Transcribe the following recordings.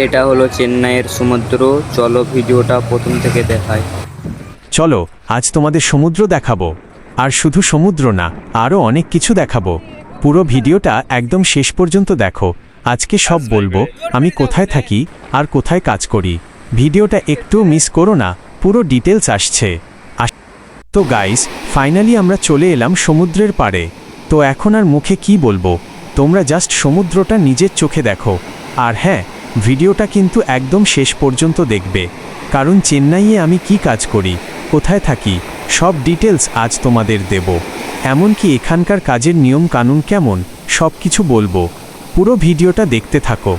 এটা হলো চেন্নাইয়ের সমুদ্র। চলো ভিডিওটা প্রথম থেকে দেখাই। চলো আজ তোমাদের সমুদ্র দেখাবো, আর শুধু সমুদ্র না, আরও অনেক কিছু দেখাবো। পুরো ভিডিওটা একদম শেষ পর্যন্ত দেখো। আজকে সব বলবো, আমি কোথায় থাকি আর কোথায় কাজ করি। ভিডিওটা একটু মিস করো না, পুরো ডিটেলস আসছে। তো গাইস, ফাইনালি আমরা চলে এলাম সমুদ্রের পাড়ে। তো এখন আর মুখে কি বলবো, তোমরা জাস্ট সমুদ্রটা নিজের চোখে দেখো। আর হ্যাঁ, ভিডিওটা কিন্তু একদম শেষ পর্যন্ত দেখবে, কারণ চেন্নাইয়ে আমি কি কাজ করি, কোথায় থাকি, সব ডিটেলস আজ তোমাদের দেব। এমনকি এখানকার কাজের নিয়ম কানুন কেমন, সব কিছু বলবো। পুরো ভিডিওটা দেখতে থাকো।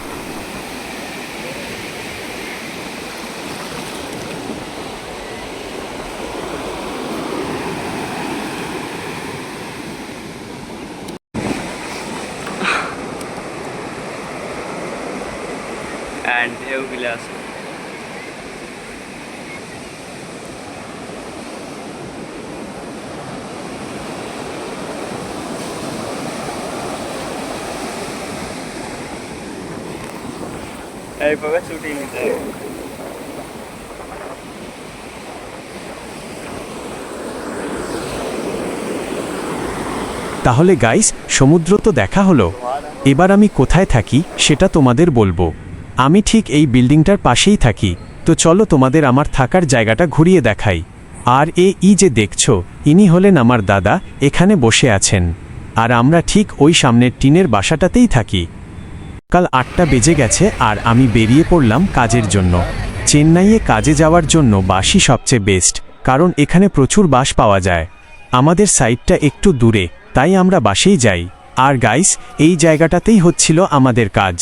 অ্যান্ড ঢেউগুলো আছে। এইভাবে ছুটি নিতে হবে। তাহলে গাইস, সমুদ্র তো দেখা হলো, এবার আমি কোথায় থাকি সেটা তোমাদের বলবো। আমি ঠিক এই বিল্ডিংটার পাশেই থাকি। তো চলো তোমাদের আমার থাকার জায়গাটা ঘুরিয়ে দেখাই। আর এই যে দেখছো, ইনি হলেন আমার দাদা, এখানে বসে আছেন। আর আমরা ঠিক ওই সামনের টিনের বাসাটাতেই থাকি। কাল 8টা বেজে গেছে আর আমি বেরিয়ে পড়লাম কাজের জন্য। চেন্নাইয়ে কাজে যাওয়ার জন্য বাসই সবচেয়ে বেস্ট, কারণ এখানে প্রচুর বাস পাওয়া যায়। আমাদের সাইটটা একটু দূরে, তাই আমরা বাসেই যাই। আর গাইস, এই জায়গাটাতেই হচ্ছিল আমাদের কাজ।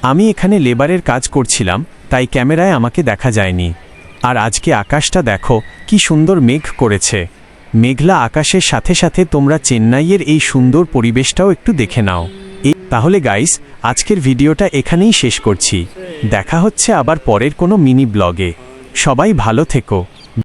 আমি এখানে লেবারের কাজ করছিলাম, তাই ক্যামেরায় আমাকে দেখা যায়নি। আর আজকে আকাশটা দেখো, কি সুন্দর মেঘ করেছে। মেঘলা আকাশের সাথে সাথে তোমরা চেন্নাইয়ের এই সুন্দর পরিবেশটাও একটু দেখে নাও। তাহলে গাইস, আজকের ভিডিওটা এখানেই শেষ করছি। দেখা হচ্ছে আবার পরের কোনো মিনি ব্লগে। সবাই ভালো থেকো।